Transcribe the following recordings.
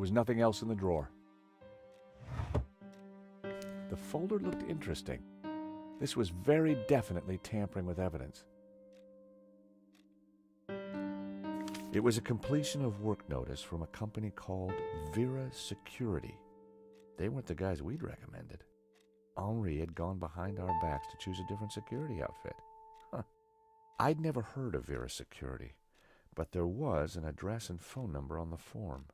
There was nothing else in the drawer. The folder looked interesting. This was very definitely tampering with evidence. It was a completion of work notice from a company called Vera Security. They weren't the guys we'd recommended. Henri had gone behind our backs to choose a different security outfit. I'd never heard of Vera Security, but there was an address and phone number on the form.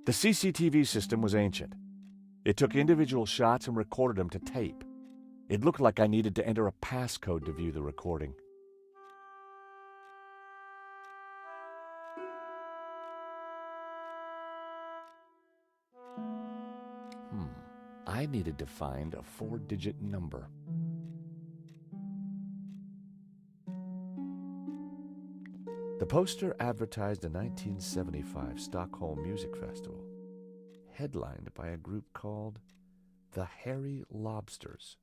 The CCTV system was ancient. It took individual shots and recorded them to tape. It looked like I needed to enter a passcode to view the recording. I needed to find a 4-digit number. The poster advertised a 1975 Stockholm Music Festival, headlined by a group called the Hairy Lobsters.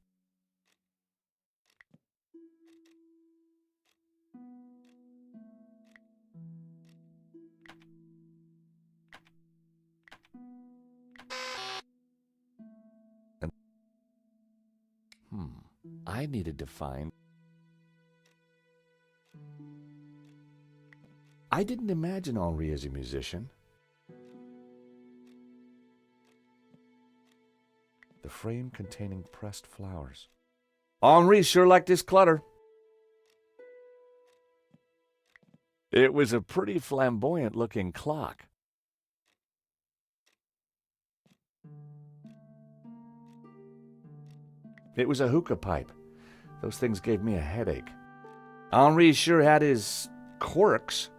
I needed to find... I didn't imagine Henri as a musician. The frame containing pressed flowers. Henri sure liked his clutter. It was a pretty flamboyant-looking clock. It was a hookah pipe. Those things gave me a headache. Henri sure had his quirks.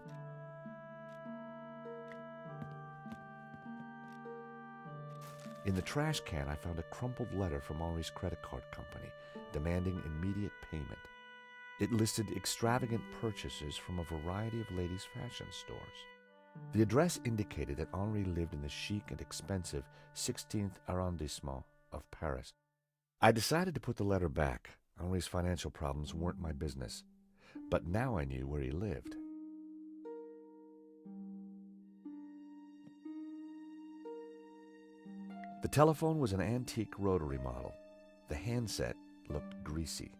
In the trash can, I found a crumpled letter from Henri's credit card company demanding immediate payment. It listed extravagant purchases from a variety of ladies' fashion stores. The address indicated that Henri lived in the chic and expensive 16th arrondissement of Paris. I decided to put the letter back. Henri's financial problems weren't my business, but now I knew where he lived. The telephone was an antique rotary model. The handset looked greasy.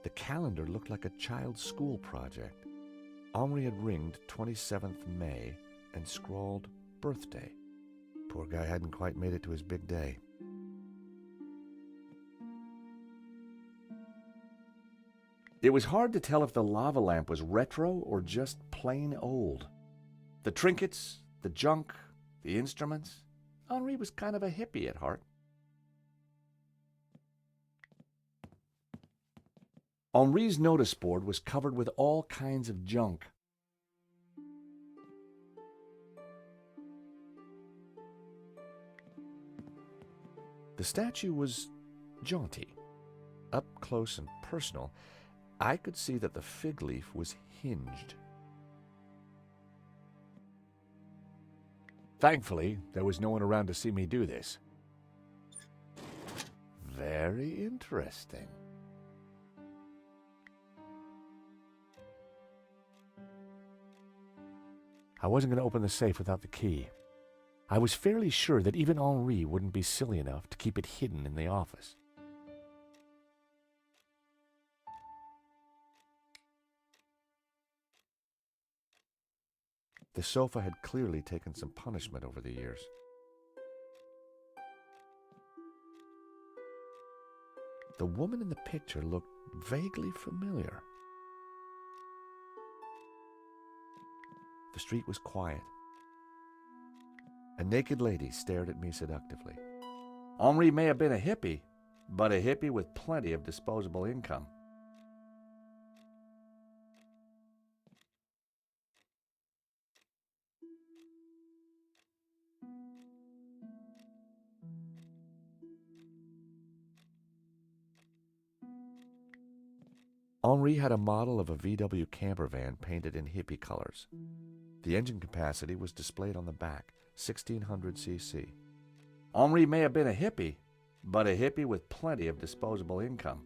The calendar looked like a child's school project. Henri had ringed 27th May and scrawled birthday. Poor guy hadn't quite made it to his big day. It was hard to tell if the lava lamp was retro or just plain old. The trinkets, the junk, the instruments. Henri was kind of a hippie at heart. Henri's notice board was covered with all kinds of junk. The statue was jaunty. Up close and personal, I could see that the fig leaf was hinged. Thankfully, there was no one around to see me do this. Very interesting. I wasn't going to open the safe without the key. I was fairly sure that even Henri wouldn't be silly enough to keep it hidden in the office. The sofa had clearly taken some punishment over the years. The woman in the picture looked vaguely familiar. The street was quiet. A naked lady stared at me seductively. Henri may have been a hippie, but a hippie with plenty of disposable income. Henri had a model of a VW camper van painted in hippie colors. The engine capacity was displayed on the back, 1600 cc. Henri may have been a hippie, but a hippie with plenty of disposable income.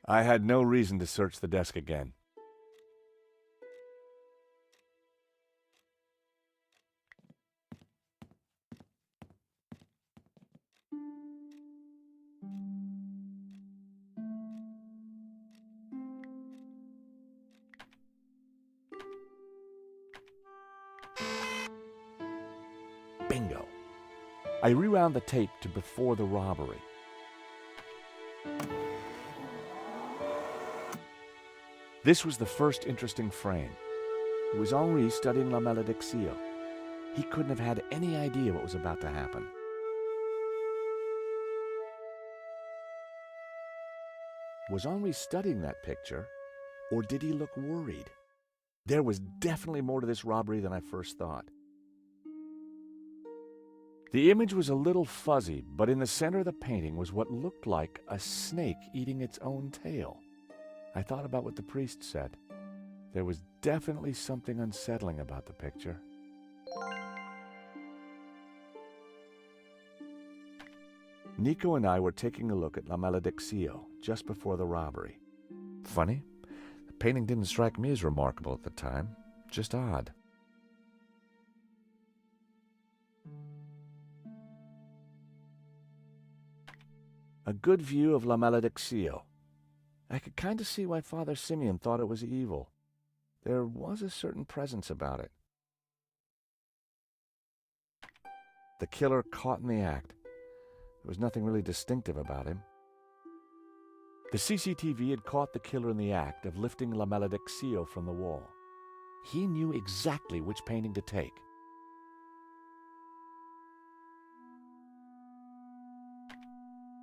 I had no reason to search the desk again. Bingo. I rewound the tape to before the robbery. This was the first interesting frame. It was Henri studying La Malédiction. He couldn't have had any idea what was about to happen. Was Henri studying that picture, or did he look worried? There was definitely more to this robbery than I first thought. The image was a little fuzzy, but in the center of the painting was what looked like a snake eating its own tail. I thought about what the priest said. There was definitely something unsettling about the picture. Nico and I were taking a look at La Malédiction just before the robbery. Funny, the painting didn't strike me as remarkable at the time, just odd. A good view of La Malédiction. I could kind of see why Father Simeon thought it was evil. There was a certain presence about it. The killer caught in the act. There was nothing really distinctive about him. The CCTV had caught the killer in the act of lifting La Malédiction from the wall. He knew exactly which painting to take.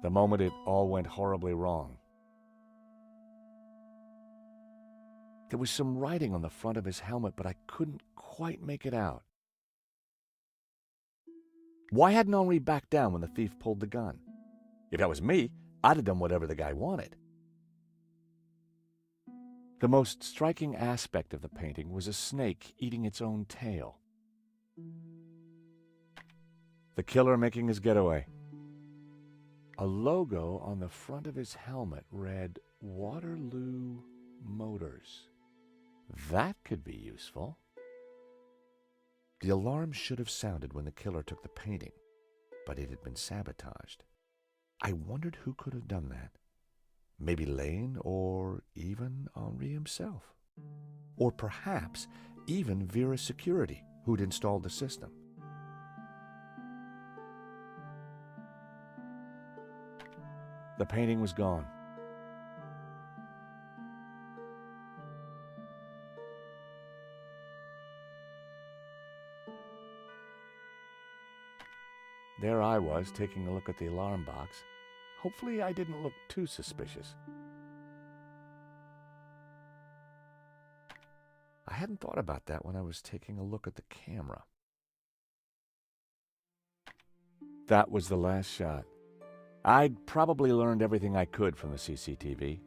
The moment it all went horribly wrong. There was some writing on the front of his helmet, but I couldn't quite make it out. Why hadn't Henri backed down when the thief pulled the gun? If that was me, I'd have done whatever the guy wanted. The most striking aspect of the painting was a snake eating its own tail. The killer making his getaway. A logo on the front of his helmet read Waterloo Motors. That could be useful. The alarm should have sounded when the killer took the painting, but it had been sabotaged. I wondered who could have done that. Maybe Lane, or even Henri himself. Or perhaps even Vera's security, who'd installed the system. The painting was gone. There I was, taking a look at the alarm box. Hopefully I didn't look too suspicious. I hadn't thought about that when I was taking a look at the camera. That was the last shot. I'd probably learned everything I could from the CCTV.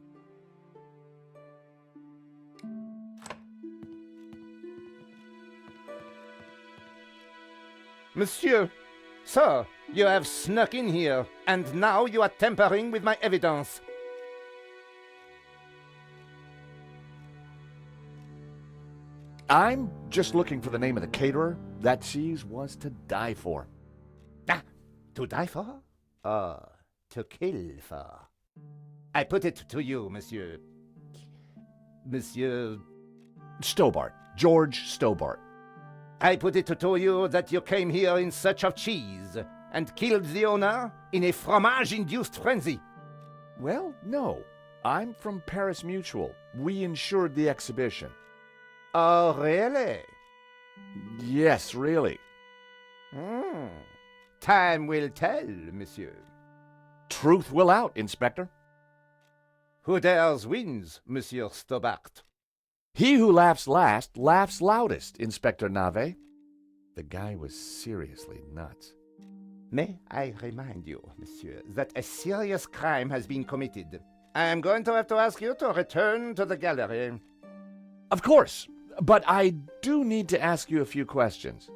Monsieur, sir, you have snuck in here, and now you are tampering with my evidence. I'm just looking for the name of the caterer. That cheese was to die for. Ah, to die for? To kill for. I put it to you, Monsieur Stobart. George Stobart. I put it to you that you came here in search of cheese and killed the owner in a fromage-induced frenzy. Well, no. I'm from Paris Mutual. We insured the exhibition. Oh, really? Yes, really. Time will tell, monsieur. Truth will out, Inspector. Who dares wins, Monsieur Stobart. He who laughs last laughs loudest, Inspector Nave. The guy was seriously nuts. May I remind you, monsieur, that a serious crime has been committed. I am going to have to ask you to return to the gallery. Of course, but I do need to ask you a few questions.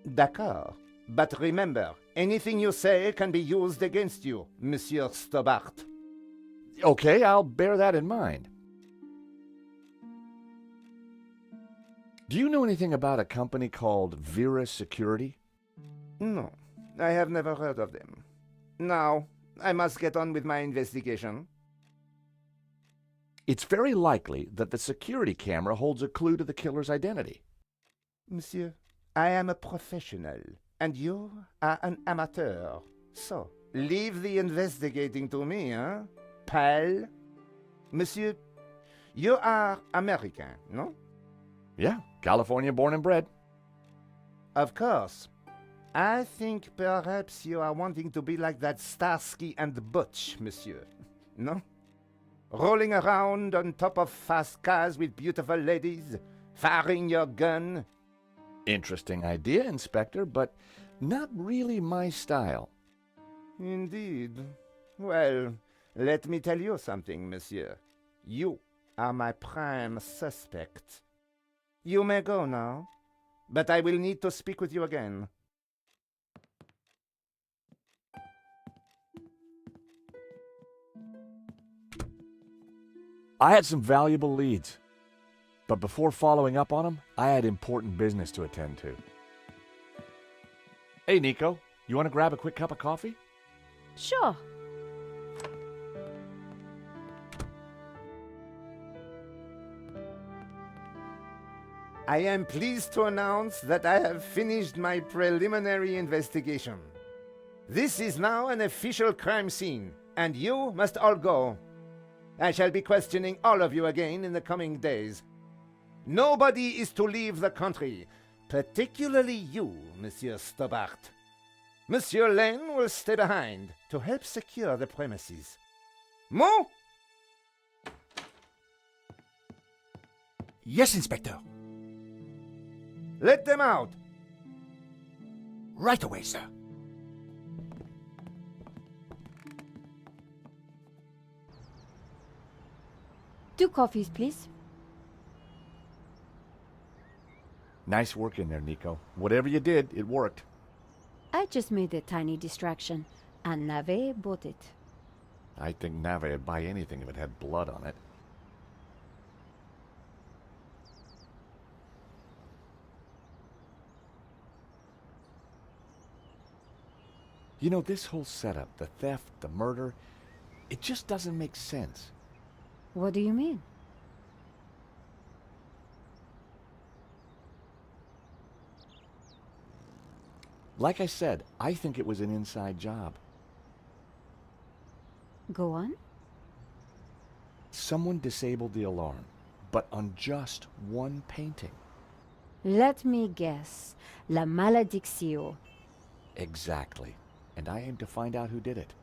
D'accord. But remember, anything you say can be used against you, Monsieur Stobart. Okay, I'll bear that in mind. Do you know anything about a company called Vera Security? No, I have never heard of them. Now, I must get on with my investigation. It's very likely that the security camera holds a clue to the killer's identity. Monsieur, I am a professional, and you are an amateur. So, leave the investigating to me, huh? Pal? Monsieur, you are American, no? Yeah, California born and bred. Of course. I think perhaps you are wanting to be like that Starsky and Butch, monsieur. No? Rolling around on top of fast cars with beautiful ladies, firing your gun. Interesting idea, Inspector, but not really my style. Indeed. Well, let me tell you something, monsieur. You are my prime suspect. You may go now, but I will need to speak with you again. I had some valuable leads, but before following up on them, I had important business to attend to. Hey, Nico, you want to grab a quick cup of coffee? Sure. I am pleased to announce that I have finished my preliminary investigation. This is now an official crime scene, and you must all go. I shall be questioning all of you again in the coming days. Nobody is to leave the country, particularly you, Monsieur Stobart. Monsieur Lane will stay behind to help secure the premises. Mo? Yes, Inspector. Let them out. Right away, sir. Two coffees, please. Nice work in there, Nico. Whatever you did, it worked. I just made a tiny distraction, and Nave bought it. I think Nave would buy anything if it had blood on it. You know, this whole setup, the theft, the murder, it just doesn't make sense. What do you mean? Like I said, I think it was an inside job. Go on. Someone disabled the alarm, but on just one painting. Let me guess. La maledicción. Exactly. And I aim to find out who did it.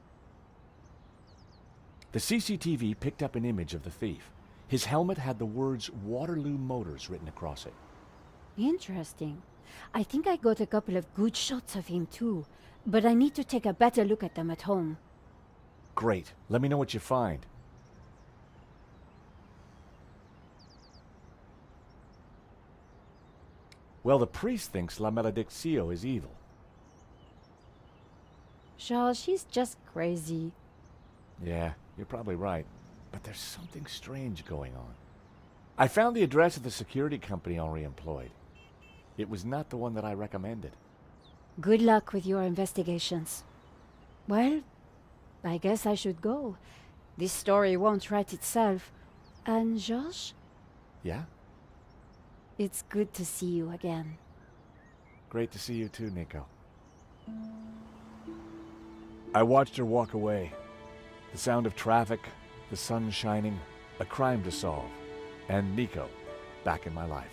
The CCTV picked up an image of the thief. His helmet had the words Waterloo Motors written across it. Interesting. I think I got a couple of good shots of him too, but I need to take a better look at them at home. Great. Let me know what you find. Well, the priest thinks La Maledicción is evil. Charles, she's just crazy. Yeah, you're probably right. But there's something strange going on. I found the address of the security company Henri employed. It was not the one that I recommended. Good luck with your investigations. Well, I guess I should go. This story won't write itself. And Georges? Yeah? It's good to see you again. Great to see you too, Nico. I watched her walk away. The sound of traffic, the sun shining, a crime to solve, and Nico back in my life.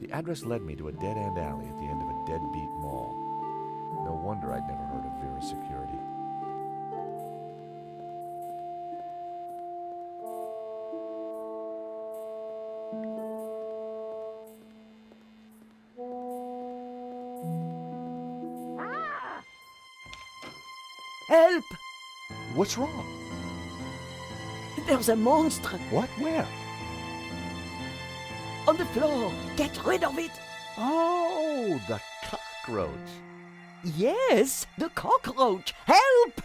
The address led me to a dead-end alley at the end of a deadbeat mall. No wonder I'd never heard of Vera Security. Help! What's wrong? There's a monster What? Where? on the floor. Get rid of it. Oh, the cockroach. Yes, the cockroach. Help!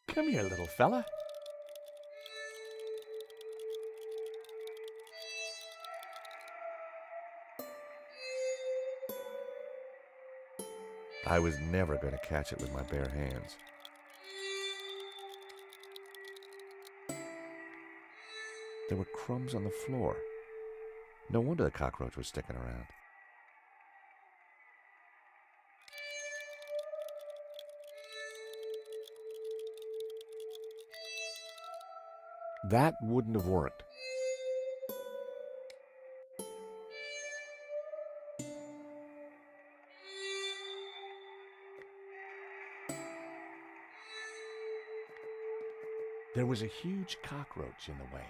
Come here, little fella. I was never going to catch it with my bare hands. There were crumbs on the floor. No wonder the cockroach was sticking around. That wouldn't have worked. There was a huge cockroach in the way.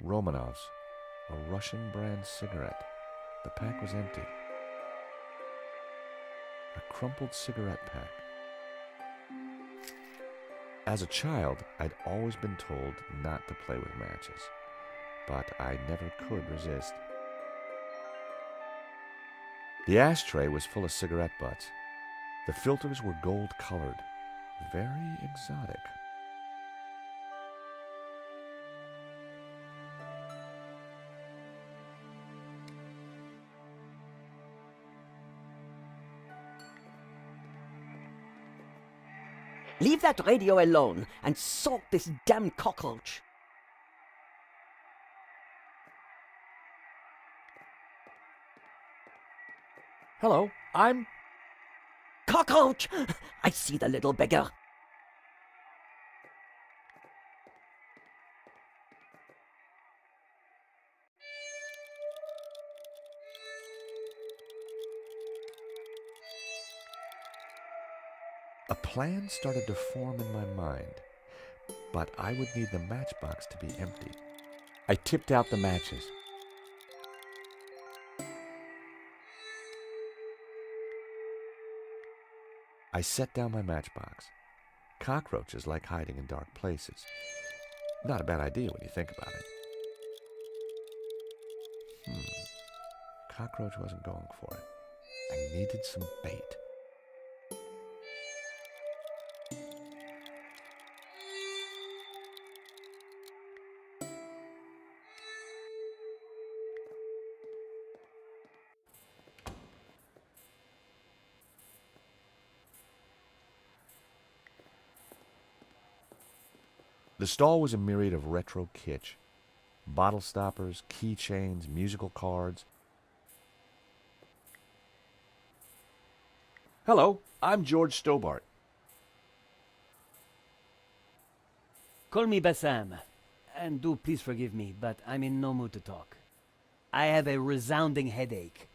Romanov's, a Russian brand cigarette. The pack was empty. A crumpled cigarette pack. As a child, I'd always been told not to play with matches, but I never could resist. The ashtray was full of cigarette butts. The filters were gold-colored, very exotic. Leave that radio alone and sort this damn cockroach. Hello, I'm... Cockroach! I see the little beggar. A plan started to form in my mind, but I would need the matchbox to be empty. I tipped out the matches. I set down my matchbox. Cockroaches like hiding in dark places. Not a bad idea when you think about it. Cockroach wasn't going for it. I needed some bait. The stall was a myriad of retro kitsch. Bottle stoppers, keychains, musical cards. Hello, I'm George Stobart. Call me Bassam, and do please forgive me, but I'm in no mood to talk. I have a resounding headache.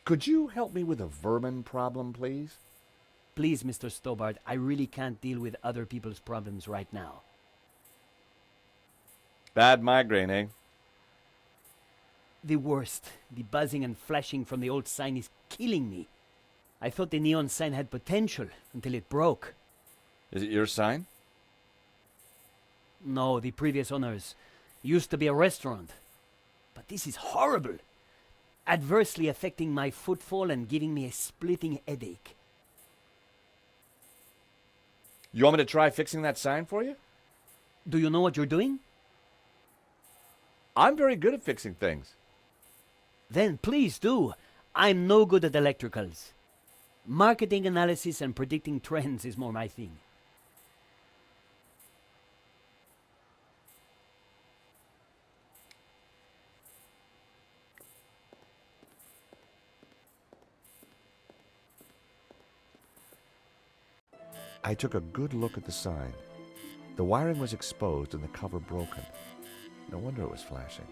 Could you help me with a vermin problem, please? Please, Mr. Stobart, I really can't deal with other people's problems right now. Bad migraine, eh? The worst. The buzzing and flashing from the old sign is killing me. I thought the neon sign had potential until it broke. Is it your sign? No, the previous owners. Used to be a restaurant. But this is horrible. Adversely affecting my footfall and giving me a splitting headache. You want me to try fixing that sign for you? Do you know what you're doing? I'm very good at fixing things. Then please do. I'm no good at electricals. Marketing analysis and predicting trends is more my thing. I took a good look at the sign. The wiring was exposed and the cover broken. No wonder it was flashing.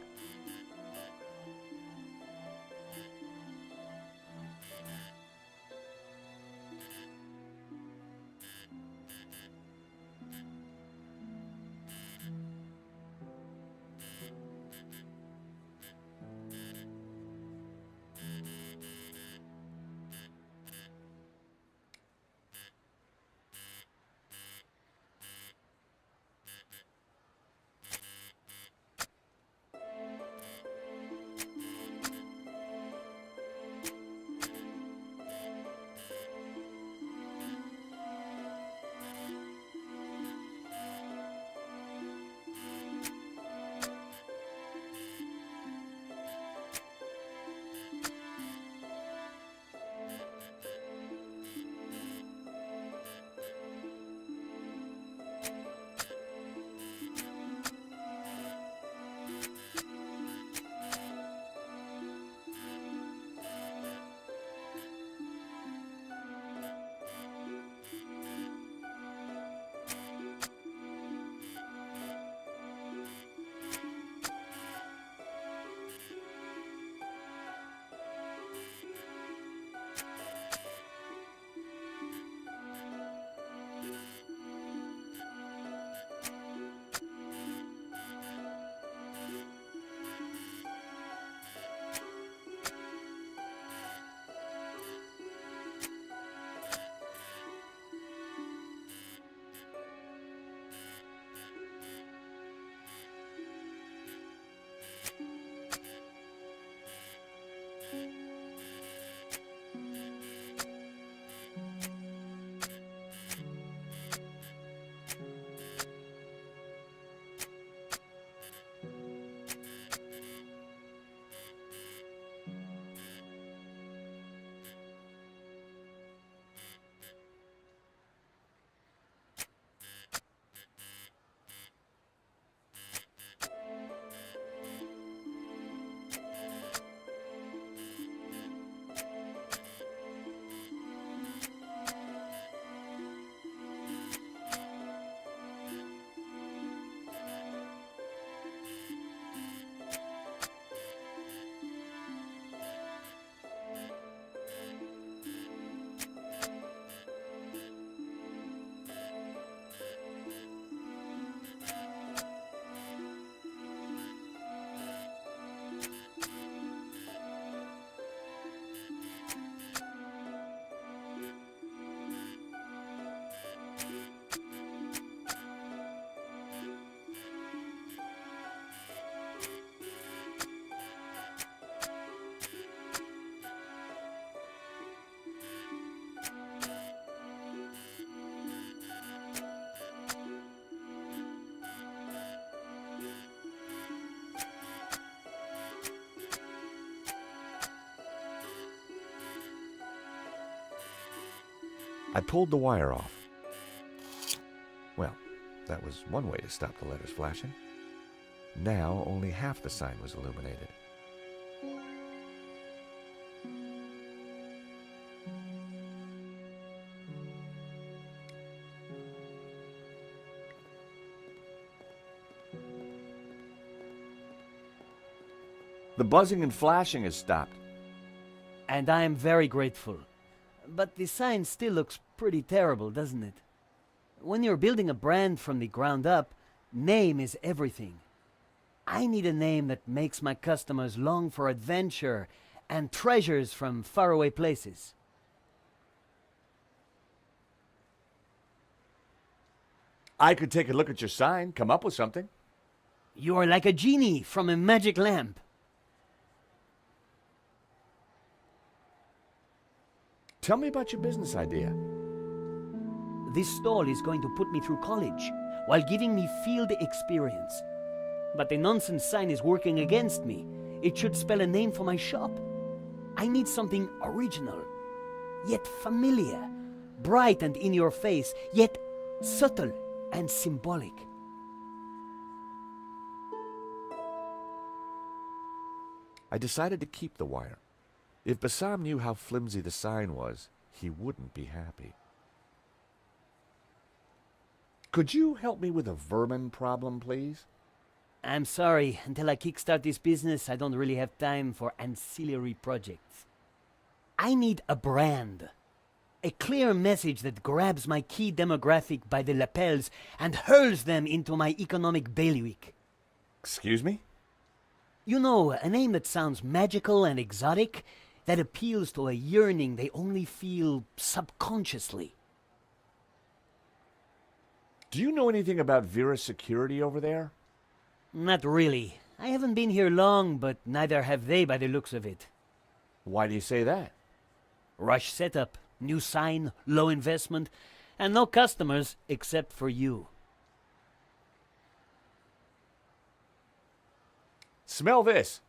I pulled the wire off. Well, that was one way to stop the letters flashing. Now only half the sign was illuminated. The buzzing and flashing has stopped. And I am very grateful. But the sign still looks pretty terrible, doesn't it? When you're building a brand from the ground up, name is everything. I need a name that makes my customers long for adventure and treasures from faraway places. I could take a look at your sign, come up with something. You are like a genie from a magic lamp. Tell me about your business idea. This stall is going to put me through college while giving me field experience. But the nonsense sign is working against me. It should spell a name for my shop. I need something original, yet familiar, bright and in your face, yet subtle and symbolic. I decided to keep the wire. If Bassam knew how flimsy the sign was, he wouldn't be happy. Could you help me with a vermin problem, please? I'm sorry, until I kickstart this business, I don't really have time for ancillary projects. I need a brand. A clear message that grabs my key demographic by the lapels and hurls them into my economic bailiwick. Excuse me? You know, a name that sounds magical and exotic, that appeals to a yearning they only feel subconsciously. Do you know anything about Vera's security over there? Not really. I haven't been here long, but neither have they by the looks of it. Why do you say that? Rush setup, new sign, low investment, and no customers except for you. Smell this.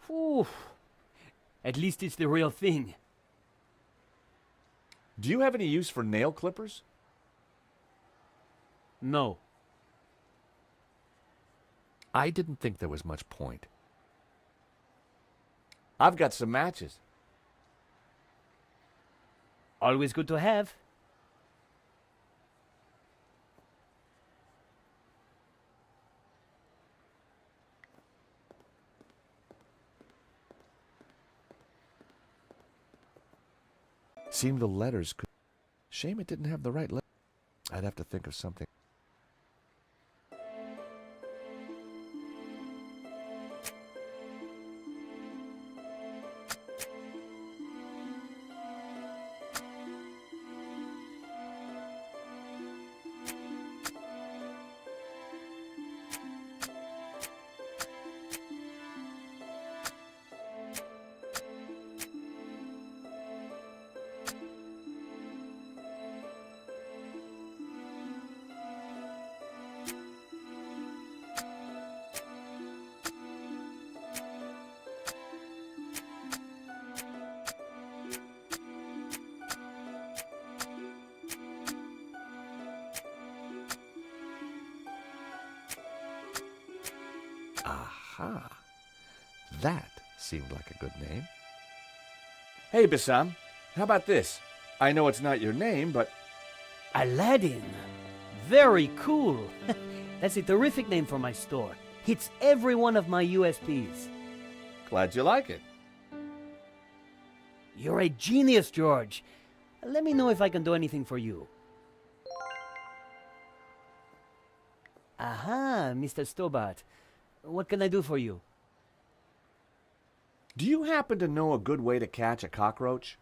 Ooh. At least it's the real thing. Do you have any use for nail clippers? No. I didn't think there was much point. I've got some matches. Always good to have. Seemed the letters could... Shame it didn't have the right letter. I'd have to think of something. Aha. That seemed like a good name. Hey, Bassam, how about this? I know it's not your name, but... Aladdin. Very cool. That's a terrific name for my store. Hits every one of my USPs. Glad you like it. You're a genius, George. Let me know if I can do anything for you. Aha, Mr. Stobart. What can I do for you? Do you happen to know a good way to catch a cockroach?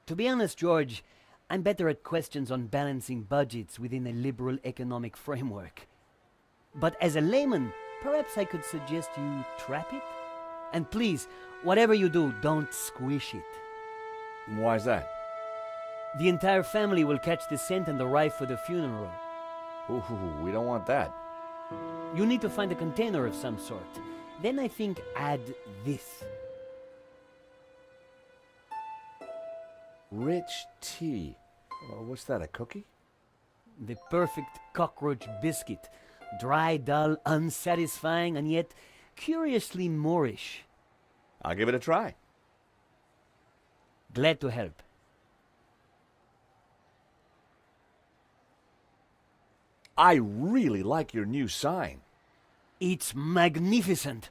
To be honest, George, I'm better at questions on balancing budgets within a liberal economic framework. But as a layman, perhaps I could suggest you trap it? And please, whatever you do, don't squish it. Why's that? The entire family will catch the scent and arrive for the funeral. Ooh, we don't want that. You need to find a container of some sort. Then I think add this. Rich tea. Well, what's that, a cookie? The perfect cockroach biscuit. Dry, dull, unsatisfying, and yet curiously Moorish. I'll give it a try. Glad to help. I really like your new sign. It's magnificent.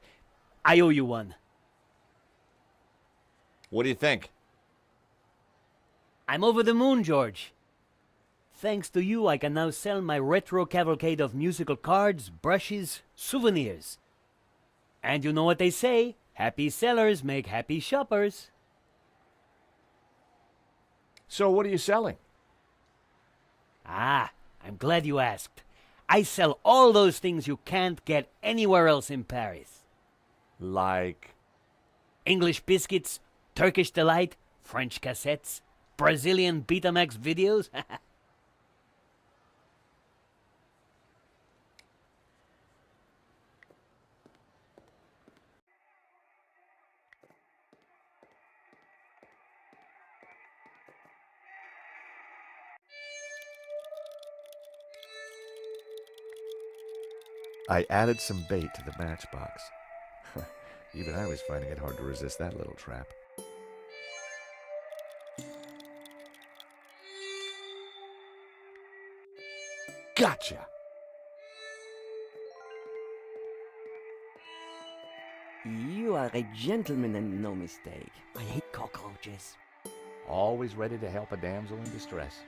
I owe you one. What do you think? I'm over the moon, George. Thanks to you, I can now sell my retro cavalcade of musical cards, brushes, souvenirs. And you know what they say, happy sellers make happy shoppers. So what are you selling? Ah, I'm glad you asked. I sell all those things you can't get anywhere else in Paris. Like... English biscuits, Turkish delight, French cassettes, Brazilian Betamax videos. I added some bait to the matchbox. Even I was finding it hard to resist that little trap. Gotcha! You are a gentleman and no mistake. I hate cockroaches. Always ready to help a damsel in distress.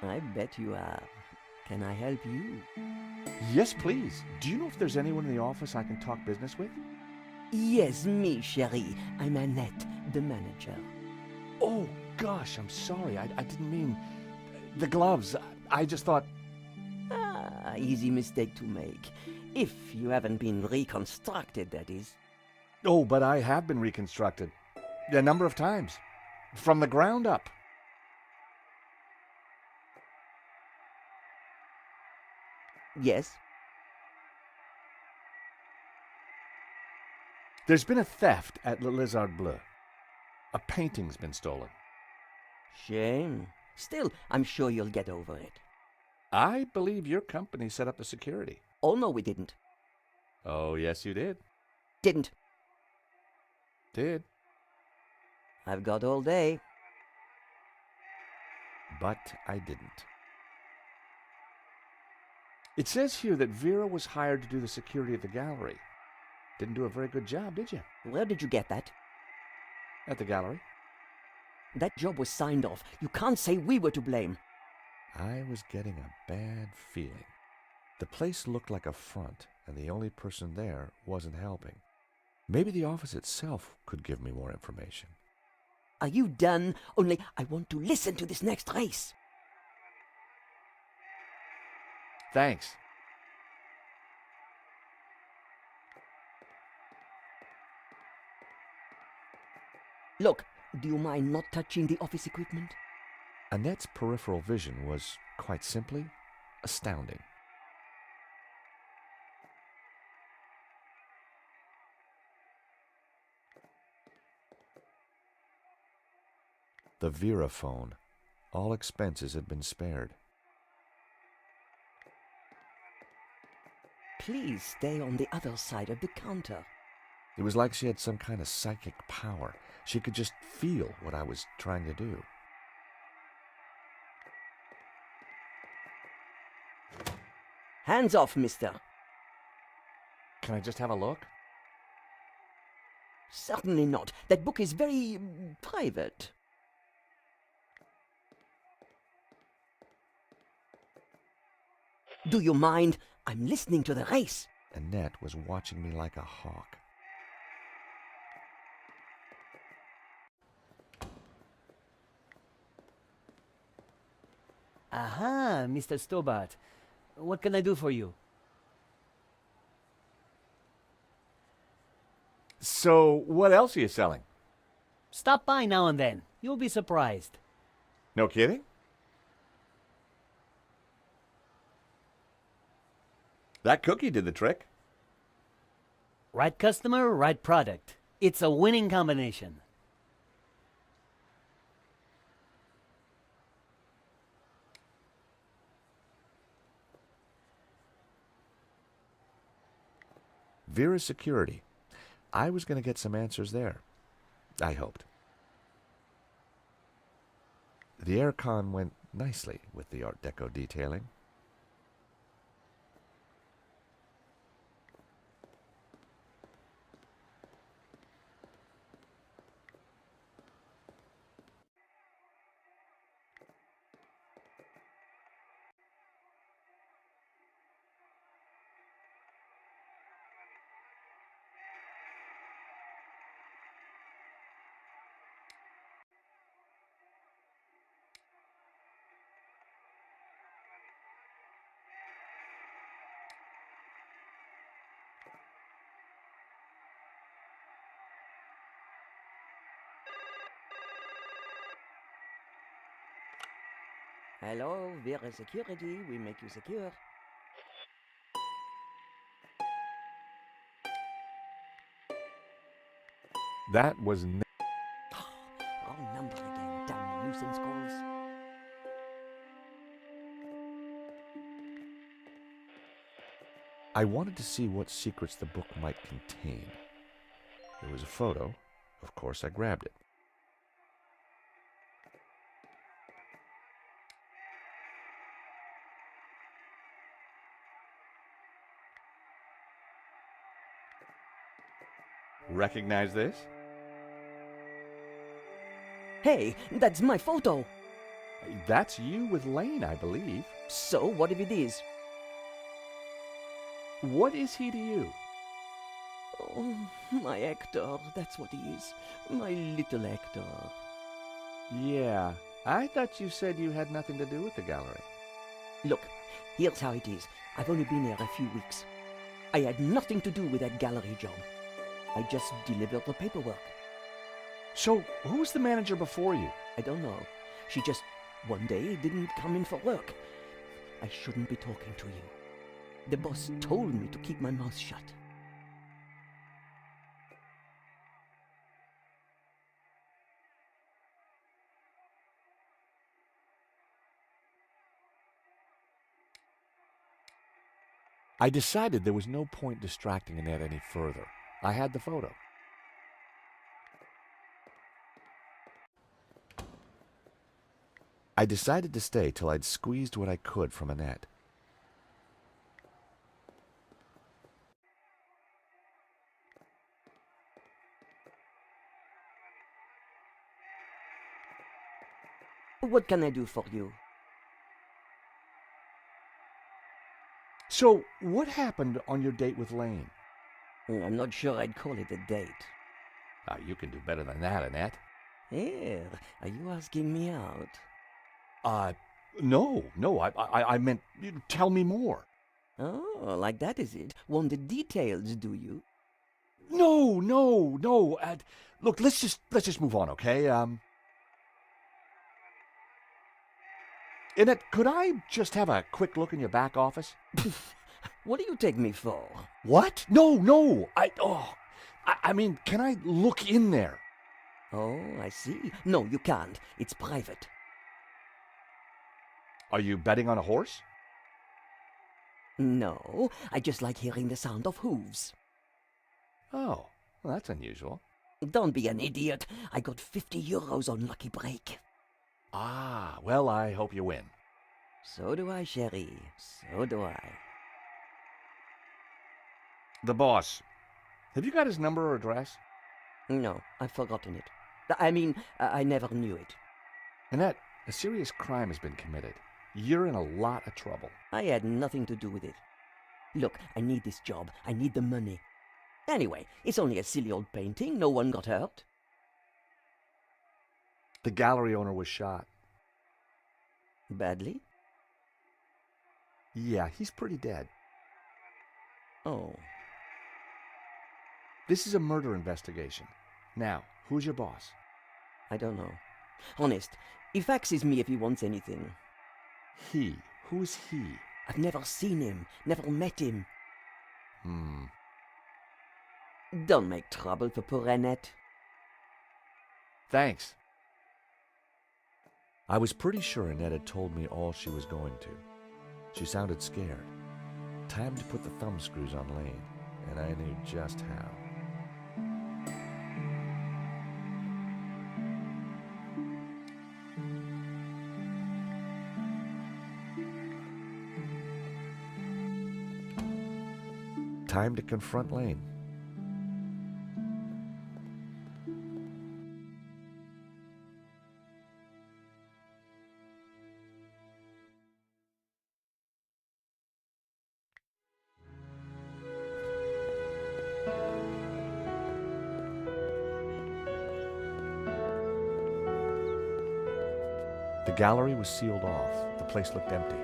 I bet you are. Can I help you? Yes, please. Do you know if there's anyone in the office I can talk business with? Yes, me, chérie. I'm Annette, the manager. Oh, gosh, I'm sorry. I didn't mean... The gloves. I just thought... Ah, easy mistake to make. If you haven't been reconstructed, that is. Oh, but I have been reconstructed. A number of times. From the ground up. Yes? There's been a theft at Le Lézard Bleu. A painting's been stolen. Shame. Still, I'm sure you'll get over it. I believe your company set up the security. Oh, no, we didn't. Oh, yes, you did. Didn't. Did. I've got all day. But I didn't. It says here that Vera was hired to do the security of the gallery. Didn't do a very good job, did you? Where did you get that? At the gallery? That job was signed off. You can't say we were to blame. I was getting a bad feeling. The place looked like a front, and the only person there wasn't helping. Maybe the office itself could give me more information. Are you done? Only I want to listen to this next race. Thanks. Look, do you mind not touching the office equipment? Annette's peripheral vision was, quite simply, astounding. The Vera phone. All expenses had been spared. Please stay on the other side of the counter. It was like she had some kind of psychic power. She could just feel what I was trying to do. Hands off, mister. Can I just have a look? Certainly not. That book is very private. Do you mind? I'm listening to the race. Annette was watching me like a hawk. Aha, Mr. Stobart. What can I do for you? So, what else are you selling? Stop by now and then. You'll be surprised. No kidding? That cookie did the trick. Right customer, right product. It's a winning combination. Vera's security. I was going to get some answers there. I hoped. The aircon went nicely with the Art Deco detailing. Hello, Vera Security. We make you secure. That was Wrong number again. Damn nuisance calls. I wanted to see what secrets the book might contain. There was a photo. Of course, I grabbed it. Recognize this? Hey, that's my photo. That's you with Lane, I believe. So, what if it is? What is he to you? Oh, my Hector. That's what he is. My little Hector. Yeah, I thought you said you had nothing to do with the gallery. Look, here's how it is. I've only been here a few weeks. I had nothing to do with that gallery job. I just delivered the paperwork. So, who was the manager before you? I don't know. She just, one day, didn't come in for work. I shouldn't be talking to you. The boss told me to keep my mouth shut. I decided there was no point distracting Annette any further. I had the photo. I decided to stay till I'd squeezed what I could from Annette. What can I do for you? So, what happened on your date with Lane? I'm not sure I'd call it a date. You can do better than that, Annette. Here, are you asking me out? No, I meant, tell me more. Oh, like that is it? Want the details, do you? No. Look, let's just move on, okay? Annette, could I just have a quick look in your back office? What do you take me for? What? No. I mean, can I look in there? Oh, I see. No, you can't. It's private. Are you betting on a horse? No, I just like hearing the sound of hooves. Oh, well, that's unusual. Don't be an idiot. I got 50 euros on Lucky Break. Ah, well, I hope you win. So do I, chérie. So do I. The boss. Have you got his number or address? No, I've forgotten it. I mean, I never knew it. Annette, a serious crime has been committed. You're in a lot of trouble. I had nothing to do with it. Look, I need this job. I need the money. Anyway, it's only a silly old painting. No one got hurt. The gallery owner was shot. Badly? Yeah, he's pretty dead. Oh. This is a murder investigation. Now, who's your boss? I don't know. Honest, he faxes me if he wants anything. He? Who's he? I've never seen him, never met him. Don't make trouble for poor Annette. Thanks. I was pretty sure Annette had told me all she was going to. She sounded scared. Time to put the thumbscrews on Lane. and I knew just how. Time to confront Lane. The gallery was sealed off. The place looked empty.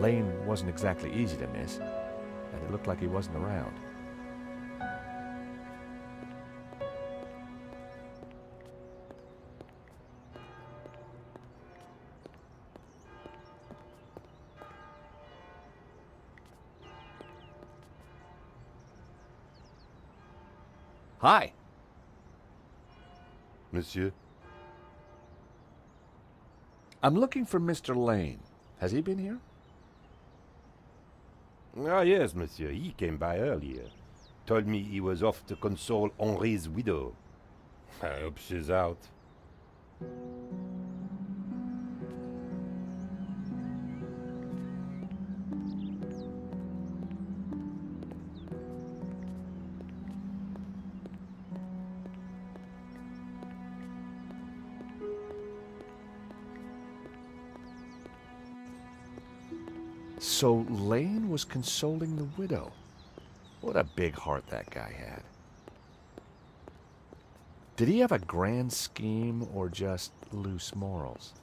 Lane wasn't exactly easy to miss, and it looked like he wasn't around. Hi. Monsieur? I'm looking for Mr. Lane. Has he been here? Ah, yes, monsieur. He came by earlier. Told me he was off to console Henri's widow. I hope she's out. So Lane was consoling the widow. What a big heart that guy had. Did he have a grand scheme or just loose morals?